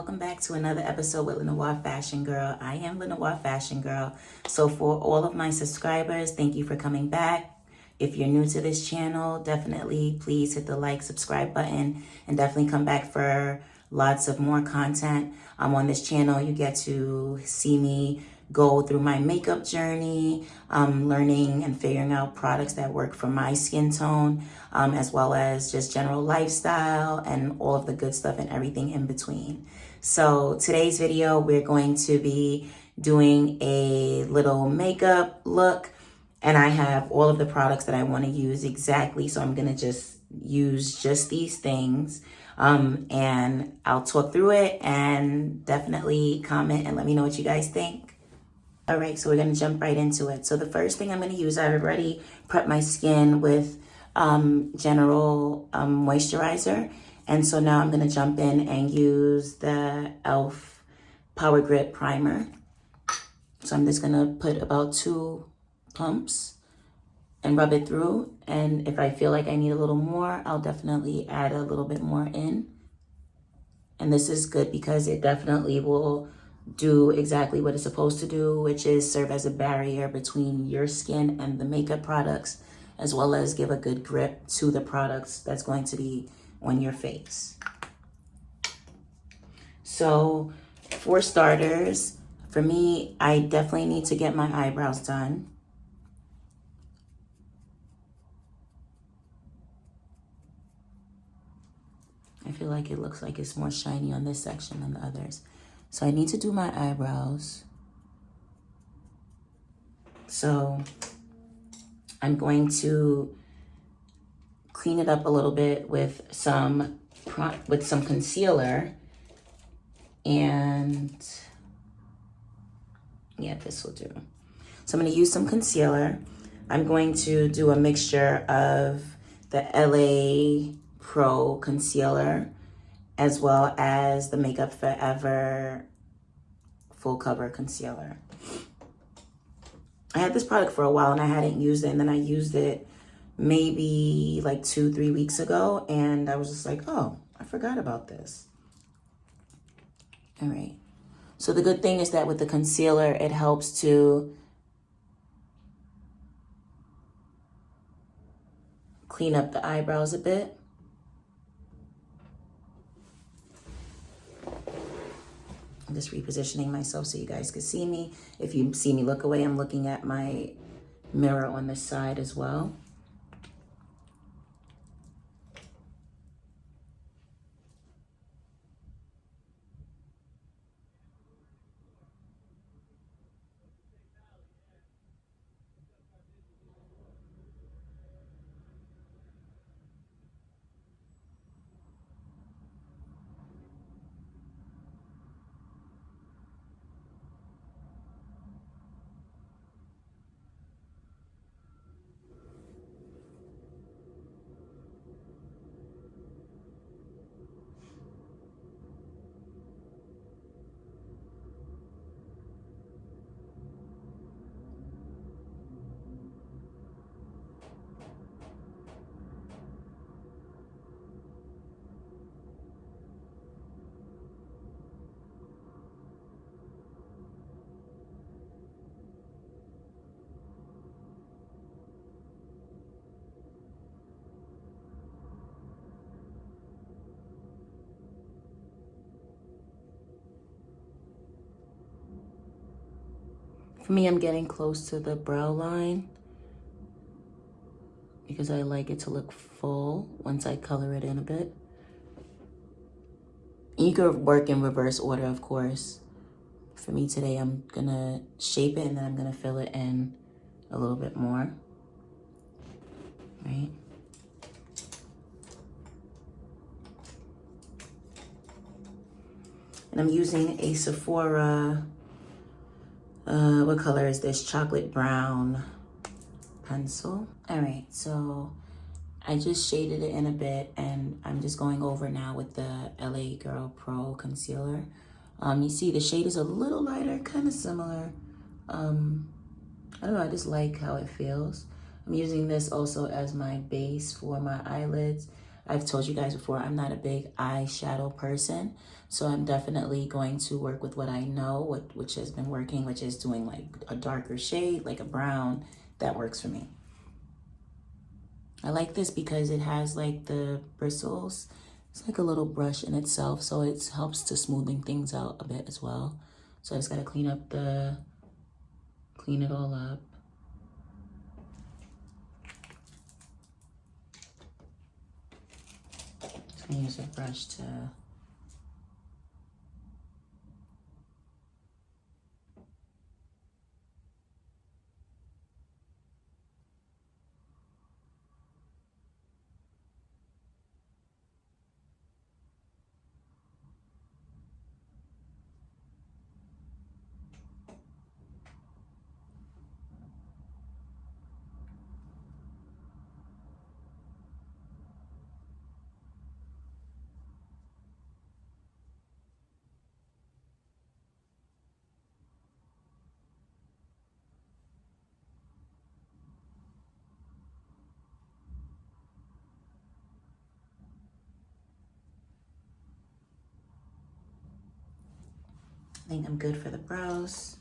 welcome back to another episode with Lenoir Fashion Girl. I am Lenoir Fashion Girl. So for all of my subscribers, thank you for coming back. If you're new to this channel, definitely please hit the like, subscribe button, and definitely come back for lots of more content. On this channel, you get to see me go through my makeup journey, learning and figuring out products that work for my skin tone, as well as just general lifestyle and all of the good stuff and everything in between. So today's video, we're going to be doing a little makeup look, and I have all of the products that I want to use exactly. So I'm going to just use just these things. And I'll talk through it and definitely comment and let me know what you guys think. All right, so we're gonna jump right into it. So the first thing I'm gonna use, I've already prepped my skin with general moisturizer. And so now I'm gonna jump in and use the e.l.f. Power Grip Primer. So I'm just gonna put about 2 pumps and rub it through. And if I feel like I need a little more, I'll definitely add a little bit more in. And this is good because it definitely will do exactly what it's supposed to do, which is serve as a barrier between your skin and the makeup products, as well as give a good grip to the products that's going to be on your face. So for starters, for me, I definitely need to get my eyebrows done. I feel like it looks like it's more shiny on this section than the others. So I need to do my eyebrows. So I'm going to clean it up a little bit with some concealer. And yeah, this will do. So I'm going to use some concealer. I'm going to do a mixture of the LA Pro concealer as well as the Makeup Forever full cover concealer. I had this product for a while and I hadn't used it, and then I used it maybe like 2-3 weeks ago, and I was just like, oh, I forgot about this. All right. So the good thing is that with the concealer, it helps to clean up the eyebrows a bit. I'm just repositioning myself so you guys can see me. If you see me look away, I'm looking at my mirror on this side as well. For me, I'm getting close to the brow line because I like it to look full once I color it in a bit. And you could work in reverse order, of course. For me today, I'm gonna shape it and then I'm gonna fill it in a little bit more, right? And I'm using a Sephora, what color is this? Chocolate brown pencil. All right, so I just shaded it in a bit and I'm just going over now with the LA Girl Pro concealer. You see the shade is a little lighter, kind of similar. I don't know, I just like how it feels. I'm using this also as my base for my eyelids. I've told you guys before, I'm not a big eyeshadow person. So I'm definitely going to work with what I know, which has been working, which is doing like a darker shade, like a brown. That works for me. I like this because it has like the bristles. It's like a little brush in itself, so it helps to smoothing things out a bit as well. So I just gotta clean it all up. Just gonna use a brush to I think I'm good for the brows.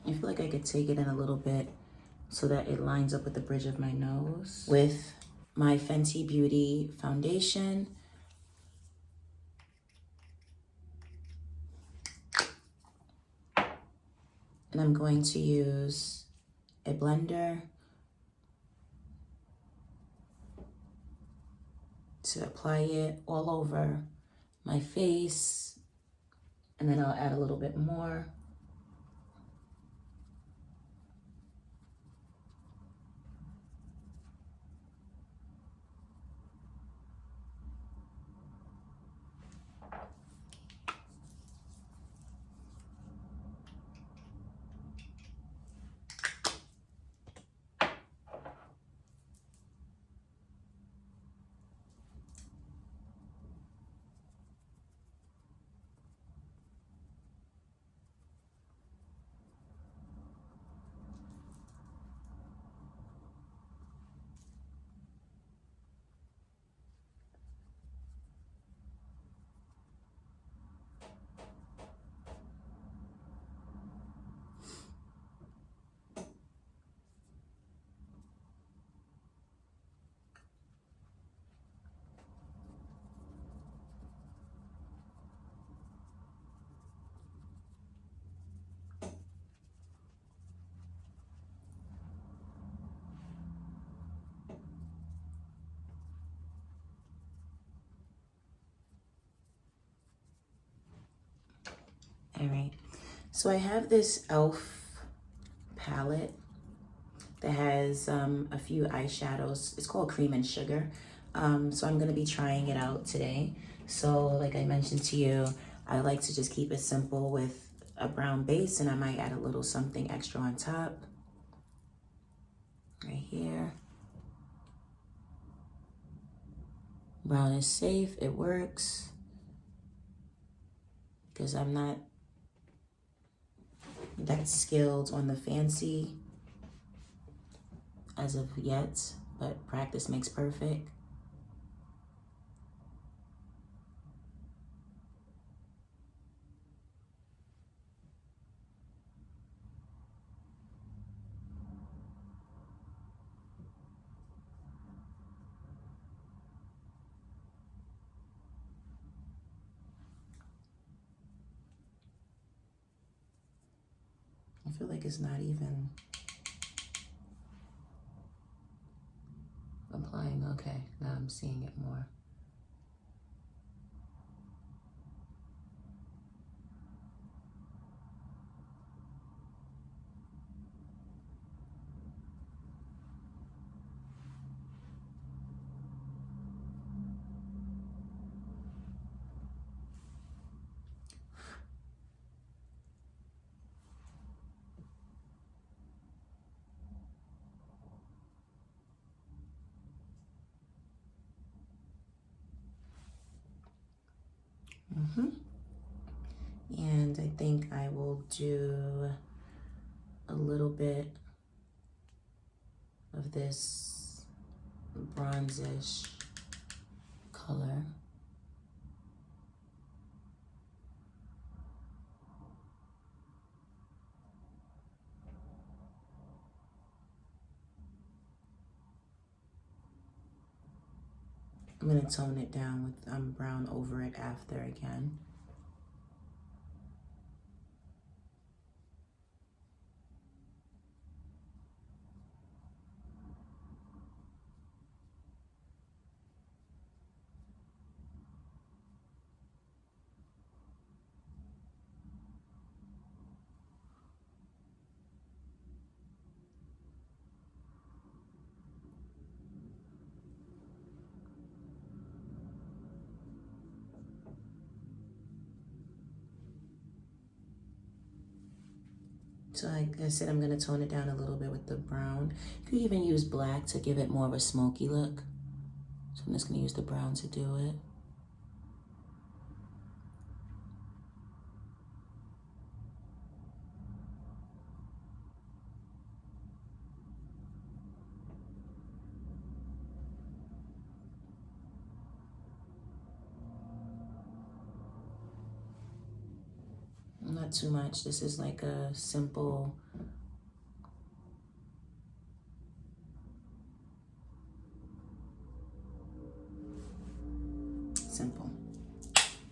I feel like I could take it in a little bit so that it lines up with the bridge of my nose with my Fenty Beauty foundation. And I'm going to use a blender to apply it all over my face. And then I'll add a little bit more. All right, so I have this e.l.f. palette that has a few eyeshadows. It's called Cream and Sugar. So I'm gonna be trying it out today. So like I mentioned to you, I like to just keep it simple with a brown base, and I might add a little something extra on top. Right here. Brown is safe, it works. Because I'm not that skilled on the fancy as of yet, but practice makes perfect. I feel like it's not even applying. Okay, now I'm seeing it more. And I think I will do a little bit of this bronzish color. I'm going to tone it down with brown over it after again. So like I said, I'm going to tone it down a little bit with the brown. You could even use black to give it more of a smoky look. So I'm just going to use the brown to do it. Not too much. This is like a simple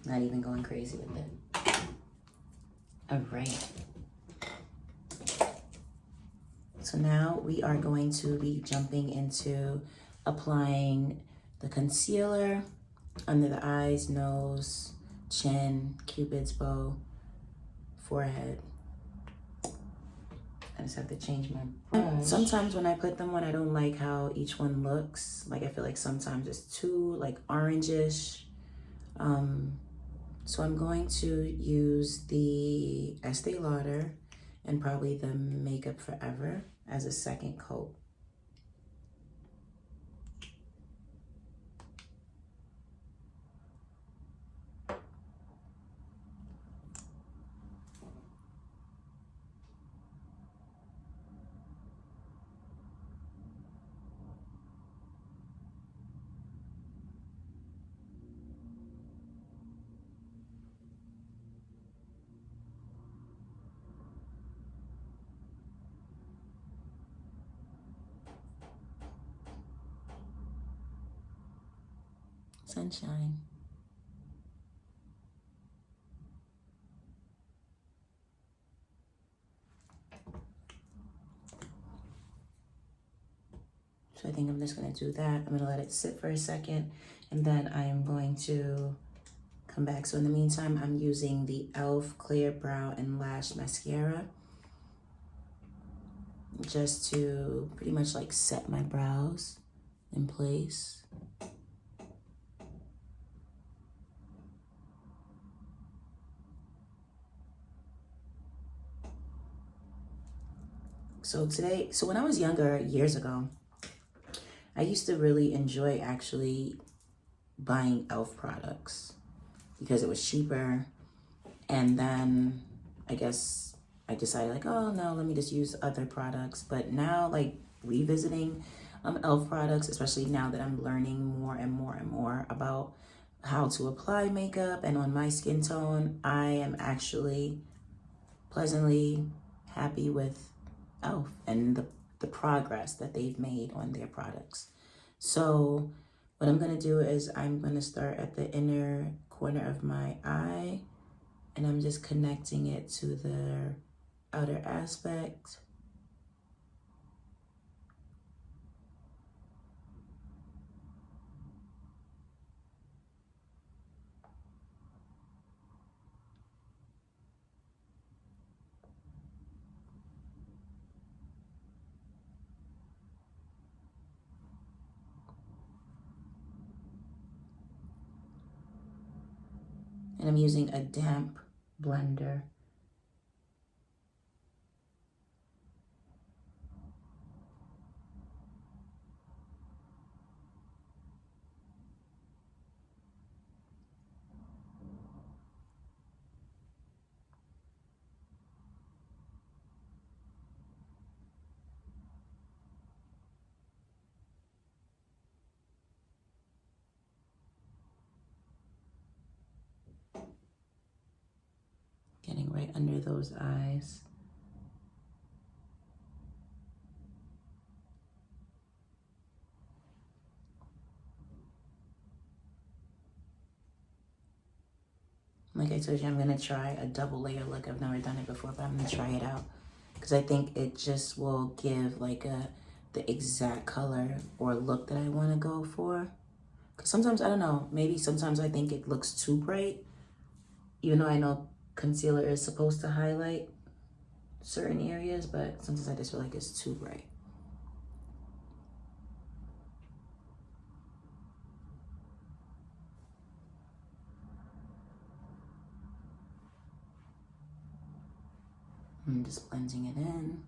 not even going crazy with it. All right, so now we are going to be jumping into applying the concealer under the eyes, nose, chin, cupid's bow, forehead. I just have to change my brush. Sometimes when I put them on, I don't like how each one looks. Like I feel like sometimes it's too like orangish. So I'm going to use the Estee Lauder and probably the Makeup Forever as a second coat. Sunshine. So I think I'm just gonna do that. I'm gonna let it sit for a second and then I am going to come back. So in the meantime, I'm using the e.l.f. Clear Brow and Lash Mascara just to pretty much like set my brows in place. So when I was younger, years ago, I used to really enjoy actually buying e.l.f. products because it was cheaper. And then I guess I decided like, oh no, let me just use other products. But now like revisiting e.l.f. products, especially now that I'm learning more and more and more about how to apply makeup and on my skin tone, I am actually pleasantly happy with e.l.f. and the progress that they've made on their products. So what I'm gonna do is I'm gonna start at the inner corner of my eye and I'm just connecting it to the outer aspect. And I'm using a damp blender. right under those eyes. Like I told you, I'm gonna try a double layer look. I've never done it before, but I'm gonna try it out because I think it just will give like the exact color or look that I want to go for. Because sometimes, I don't know, maybe sometimes I think it looks too bright, even though I know concealer is supposed to highlight certain areas, but sometimes I just feel like it's too bright. I'm just blending it in.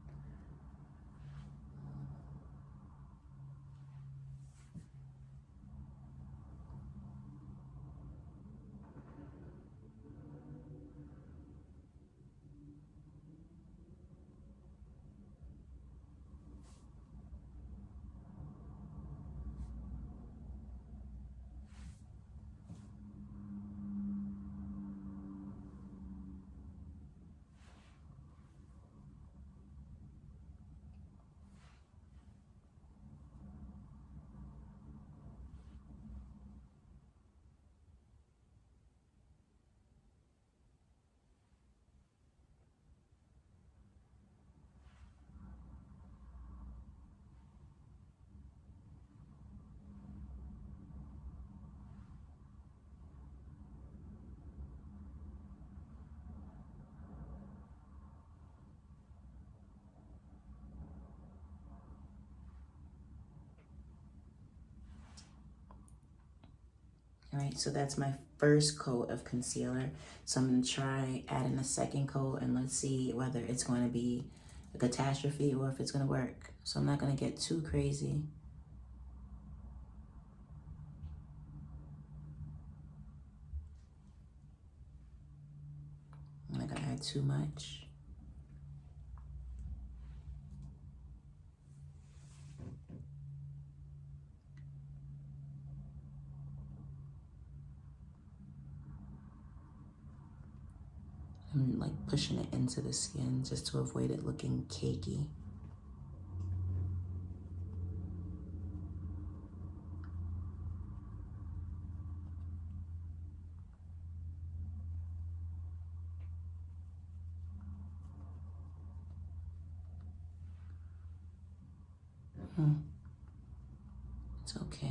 All right, so that's my first coat of concealer. So I'm gonna try adding a second coat and let's see whether it's going to be a catastrophe or if it's gonna work. So I'm not gonna get too crazy. I'm not gonna add too much. I'm like pushing it into the skin just to avoid it looking cakey. It's okay.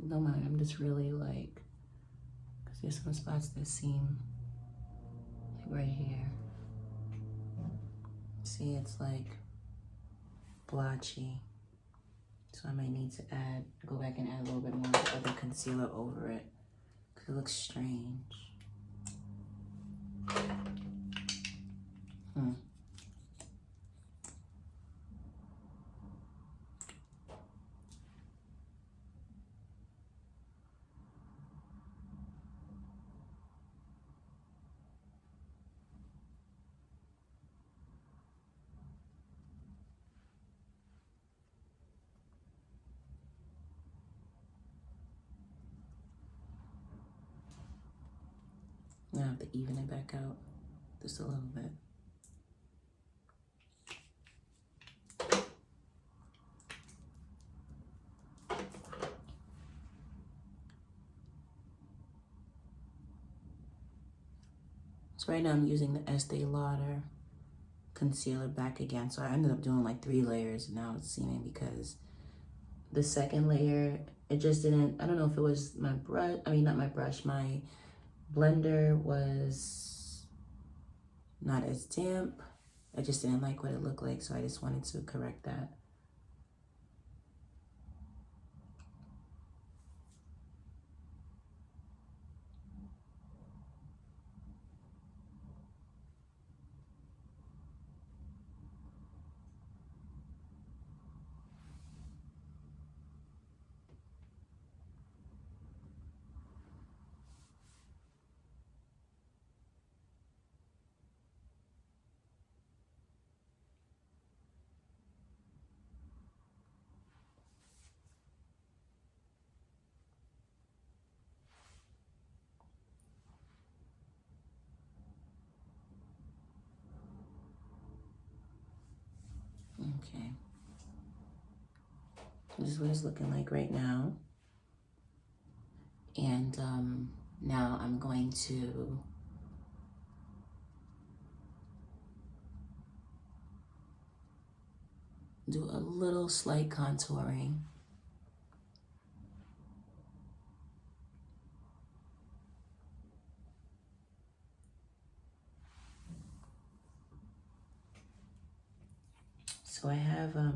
Don't mind, I'm just really like, because there's some spots that seem like right here. See, it's like blotchy. So I might need to go back and add a little bit more other concealer over it because it looks strange. I have to even it back out just a little bit. So right now I'm using the Estee Lauder concealer back again. So I ended up doing like 3 layers now it's seeming because the second layer, it just didn't, I don't know if it was my brush, not my brush, my blender was not as damp. I just didn't like what it looked like, so I just wanted to correct that. This is what it's looking like right now. And now I'm going to do a little slight contouring. So I have, I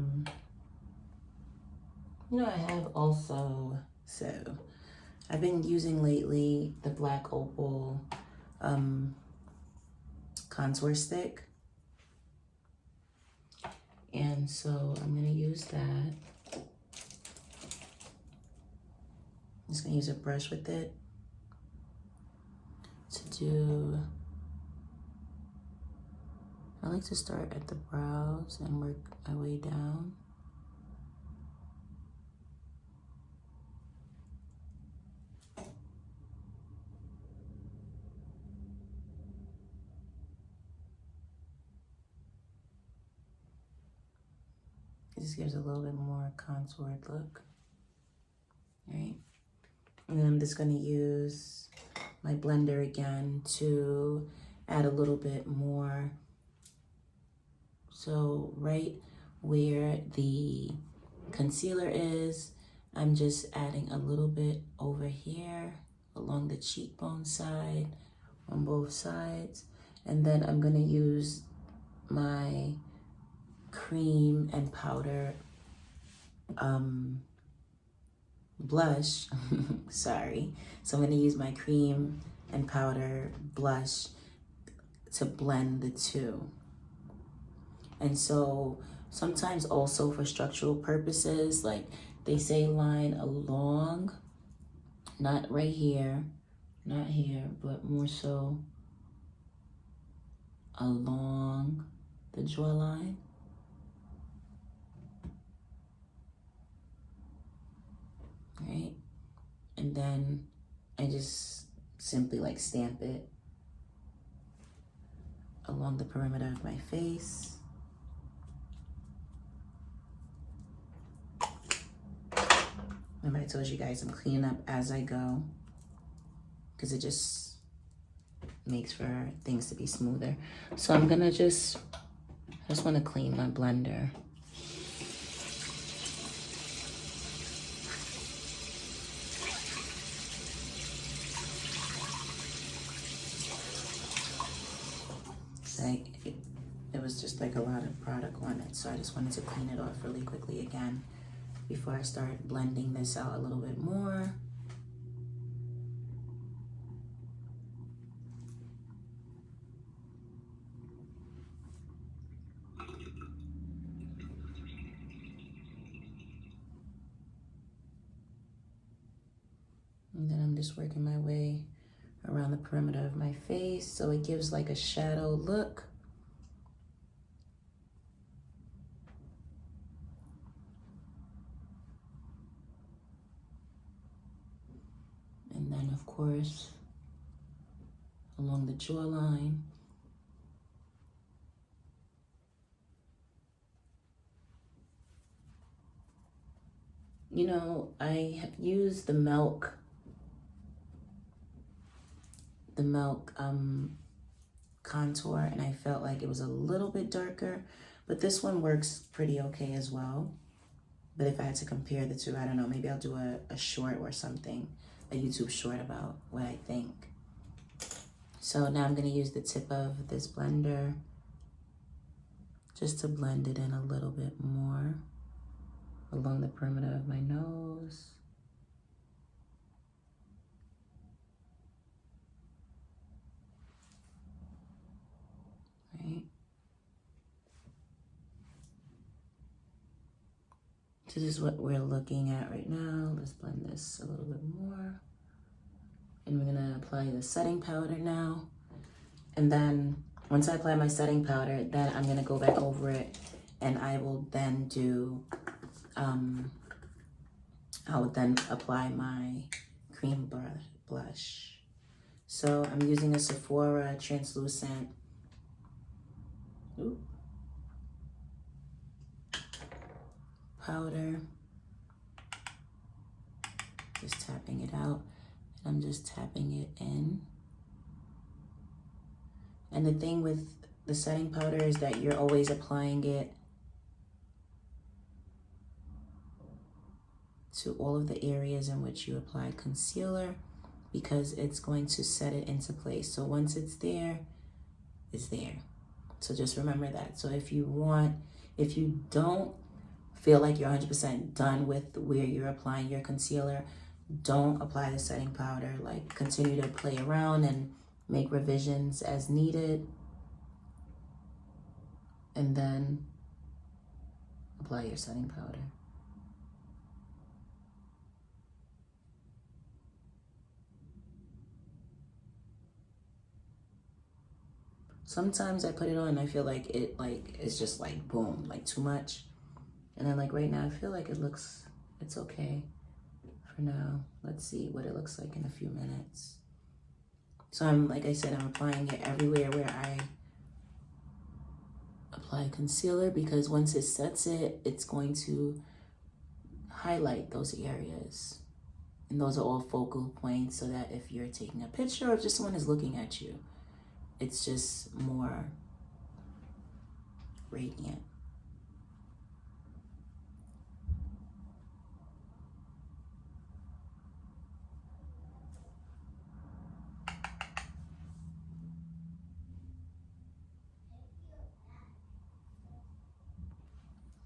have also, so I've been using lately the black Opal contour stick. And so I'm gonna use that. I'm just gonna use a brush with it to do, I like to start at the brows and work my way down. This gives a little bit more contoured look, right? And then I'm just gonna use my blender again to add a little bit more. So right where the concealer is, I'm just adding a little bit over here along the cheekbone side on both sides. And then I'm gonna use my cream and powder blush. Sorry. So I'm gonna use my cream and powder blush to blend the two. And so sometimes also for structural purposes, like they say line along, not right here, not here, but more so along the jawline. Right? And then I just simply like stamp it along the perimeter of my face. Remember I told you guys I'm cleaning up as I go because it just makes for things to be smoother. So I'm gonna I just want to clean my blender. It was just like a lot of product on it, so I just wanted to clean it off really quickly again before I start blending this out a little bit more. And then I'm just working my way around the perimeter of my face so it gives like a shadow look. And then of course, along the jawline. You know, I have used the milk contour, and I felt like it was a little bit darker, but this one works pretty okay as well. But if I had to compare the two, I don't know, maybe I'll do a short or something, a YouTube short about what I think. So now I'm gonna use the tip of this blender just to blend it in a little bit more along the perimeter of my nose. Right. So this is what we're looking at right now. Let's blend this a little bit more. And we're gonna apply the setting powder now. And then once I apply my setting powder, then I'm gonna go back over it and I will then do, I will then apply my cream blush. So I'm using a Sephora translucent powder. Just tapping it out. And I'm just tapping it in. And the thing with the setting powder is that you're always applying it to all of the areas in which you apply concealer, because it's going to set it into place. So once it's there, it's there. So just remember that. So if you don't feel like you're 100% done with where you're applying your concealer, don't apply the setting powder. Like, continue to play around and make revisions as needed, and then apply your setting powder. Sometimes I put it on and I feel like it's just like boom, like too much. And then like right now, I feel like it's okay for now. Let's see what it looks like in a few minutes. So like I said, I'm applying it everywhere where I apply concealer, because once it sets it, it's going to highlight those areas. And those are all focal points, so that if you're taking a picture or if just someone is looking at you, it's just more radiant.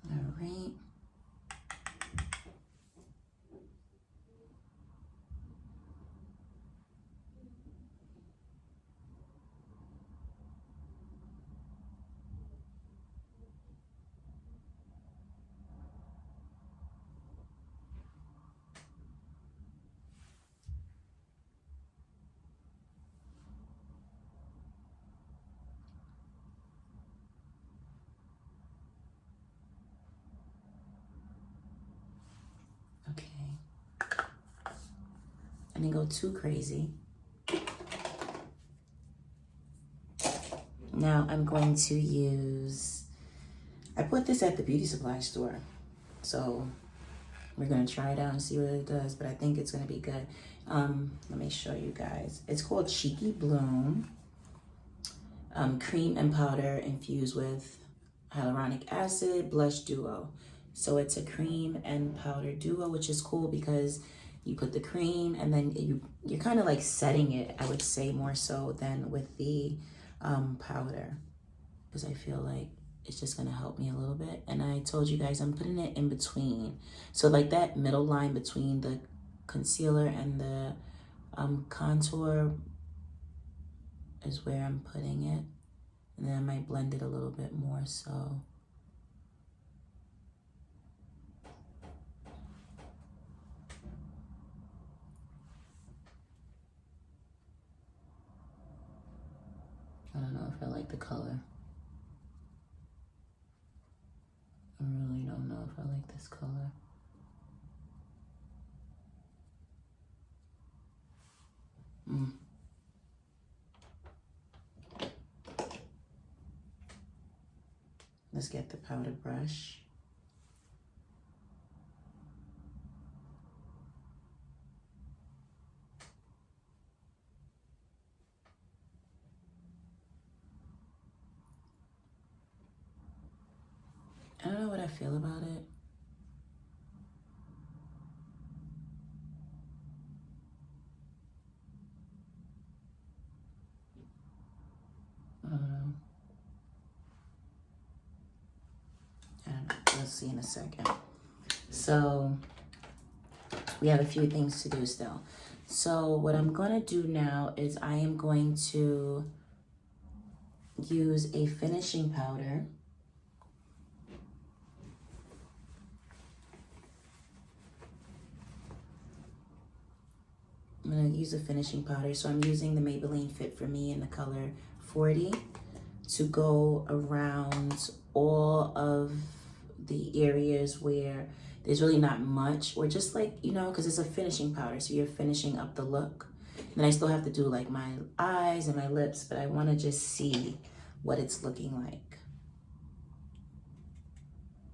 All right. Okay. I didn't go too crazy. Now I'm going to use, I bought this at the beauty supply store. So we're gonna try it out and see what it does, but I think it's gonna be good. Let me show you guys. It's called Cheeky Bloom. Cream and powder infused with hyaluronic acid blush duo. So it's a cream and powder duo, which is cool because you put the cream and then you're kind of like setting it, I would say, more so than with the powder, because I feel like it's just gonna help me a little bit. And I told you guys I'm putting it in between. So like that middle line between the concealer and the contour is where I'm putting it. And then I might blend it a little bit more so. I don't know if I like the color. I really don't know if I like this color. Let's get the powder brush. I don't know what I feel about it. I don't know. We'll see in a second. So we have a few things to do still. So what I'm gonna do now is I am going to use a finishing powder. I'm gonna use a finishing powder. So I'm using the Maybelline FIT for Me in the color 40 to go around all of the areas where there's really not much, or just like, you know, because it's a finishing powder, so you're finishing up the look. And I still have to do like my eyes and my lips, but I want to just see what it's looking like.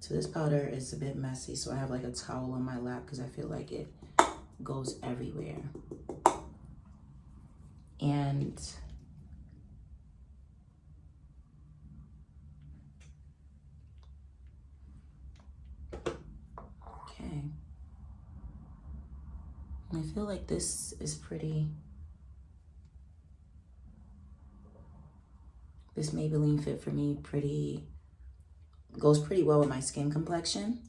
So this powder is a bit messy, so I have like a towel on my lap because I feel like it goes everywhere. And okay, I feel like this is pretty, this Maybelline Fit for me goes pretty well with my skin complexion.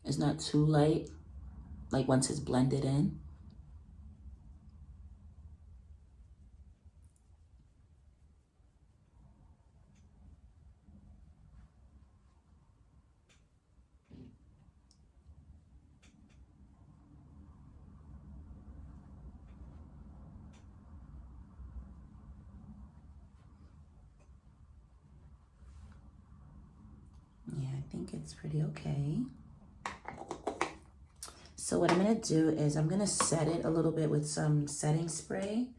It's not too light, like once it's blended in. Yeah, I think it's pretty okay. So what I'm gonna do is I'm gonna set it a little bit with some setting spray.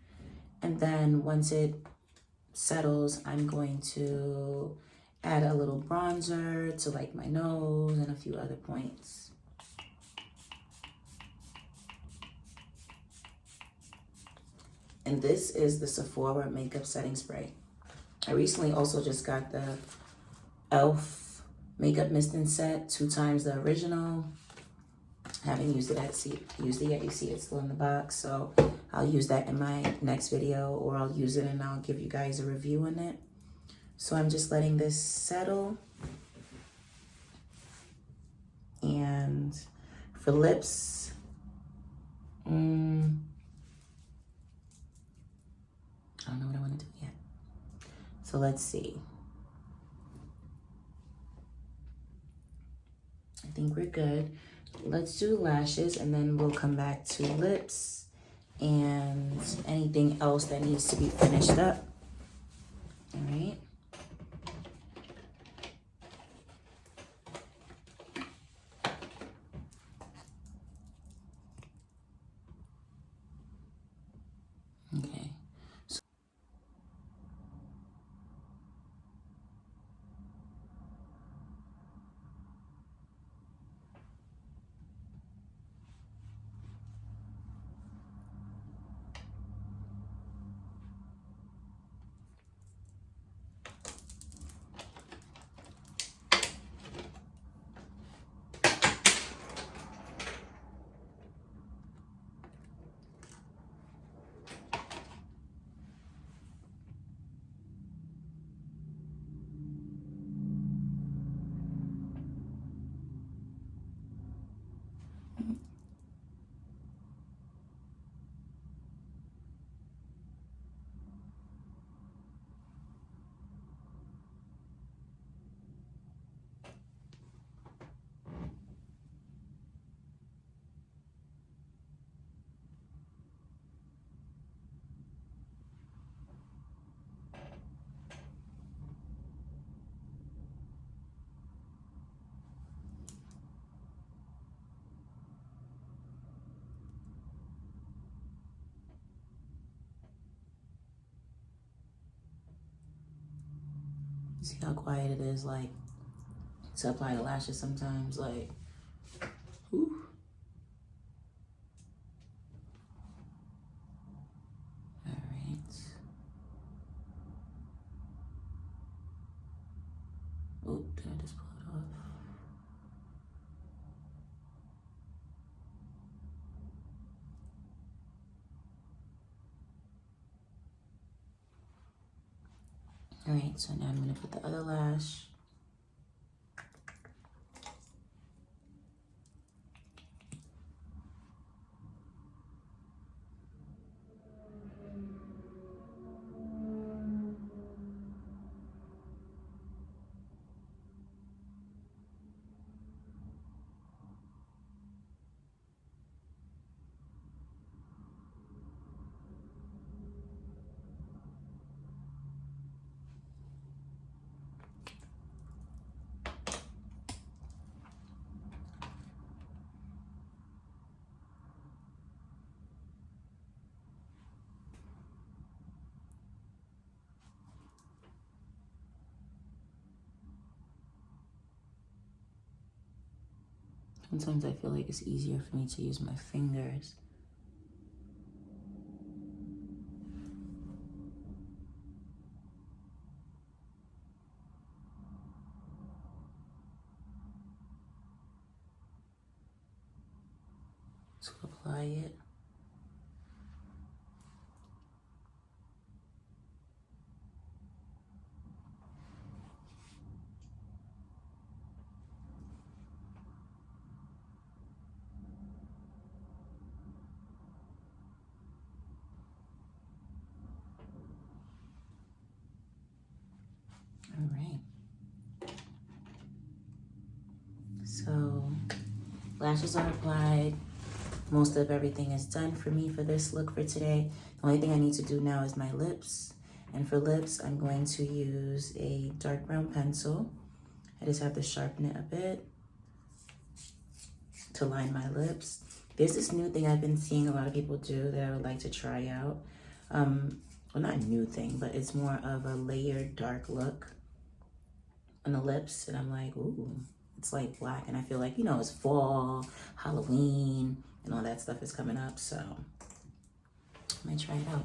And then once it settles, I'm going to add a little bronzer to like my nose and a few other points. And this is the Sephora makeup setting spray. I recently also just got the e.l.f. makeup misting set, 2 times the original. I haven't used it yet. You see it's still in the box, so I'll use that in my next video, or I'll use it and I'll give you guys a review on it. So I'm just letting this settle. And for lips, I don't know what I want to do yet. So let's see. I think we're good. Let's do lashes and then we'll come back to lips and anything else that needs to be finished up. All right. Okay. See how quiet it is, like, to apply the lashes sometimes, like, whew. All right. Oh, did I just pull it off? All right, so now I'm gonna put the other lash. Sometimes I feel like it's easier for me to use my fingers. To apply it. All right. So lashes are applied. Most of everything is done for me for this look for today. The only thing I need to do now is my lips. And for lips, I'm going to use a dark brown pencil. I just have to sharpen it a bit to line my lips. There's this new thing I've been seeing a lot of people do that I would like to try out. Well, not a new thing, but it's more of a layered dark look on the lips. And I'm like, ooh, it's like black. And I feel like, you know, it's fall, Halloween, and all that stuff is coming up. So I might try it out.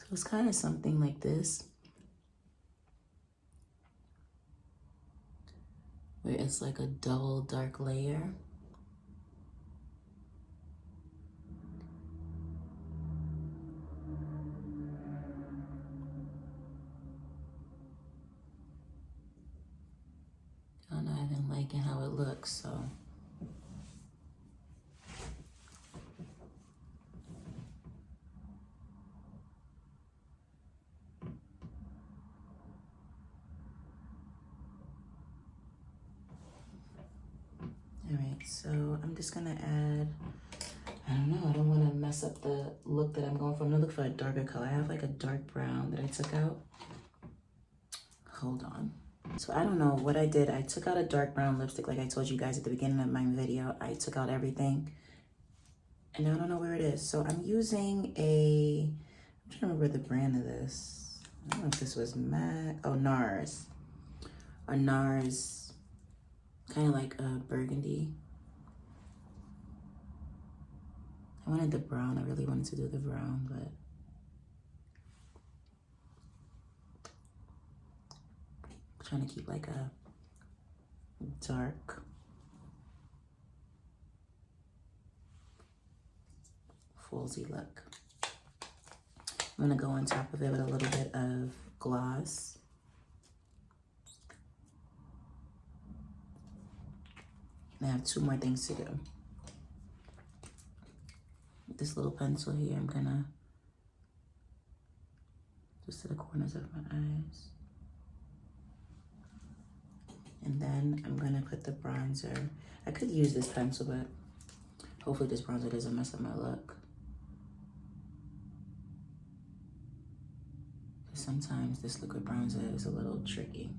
So it's kind of something like this, where it's like a double dark layer. I don't know, I've been liking how it looks, so. All right, so I'm just gonna add, I don't know, I don't wanna mess up the look that I'm going for. I'm gonna look for a darker color. I have like a dark brown that I took out. Hold on. So I don't know what I did. I took out a dark brown lipstick like I told you guys at the beginning of my video. I took out everything and I don't know where it is. So I'm using I'm trying to remember the brand of this. I don't know if this was NARS. A NARS, kind of like a burgundy. I wanted the brown. I really wanted to do the brown, but I'm trying to keep like a dark, fullsy look. I'm gonna go on top of it with a little bit of gloss. And I have two more things to do. With this little pencil here, I'm gonna just to the corners of my eyes. And then I'm gonna put the bronzer. I could use this pencil, but hopefully this bronzer doesn't mess up my look. Sometimes this liquid bronzer is a little tricky.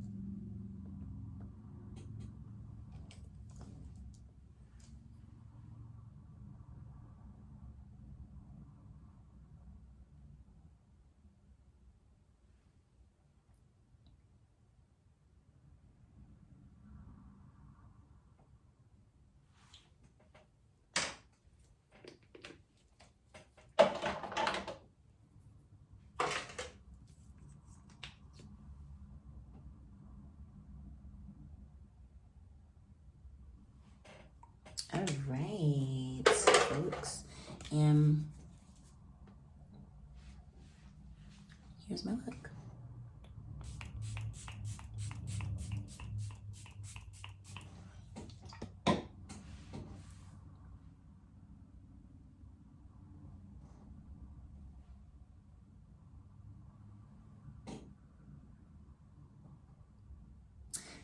All right, folks, here's my look.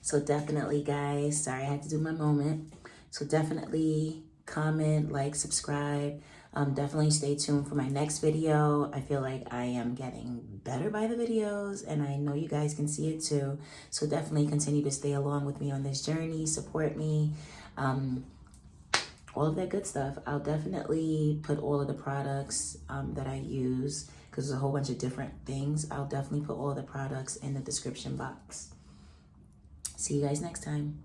So definitely, guys, sorry I had to do my moment. So definitely comment, like, subscribe. Definitely stay tuned for my next video. I feel like I am getting better by the videos, and I know you guys can see it too. So definitely continue to stay along with me on this journey, support me, all of that good stuff. I'll definitely put all of the products that I use, because there's a whole bunch of different things. I'll definitely put all the products in the description box. See you guys next time.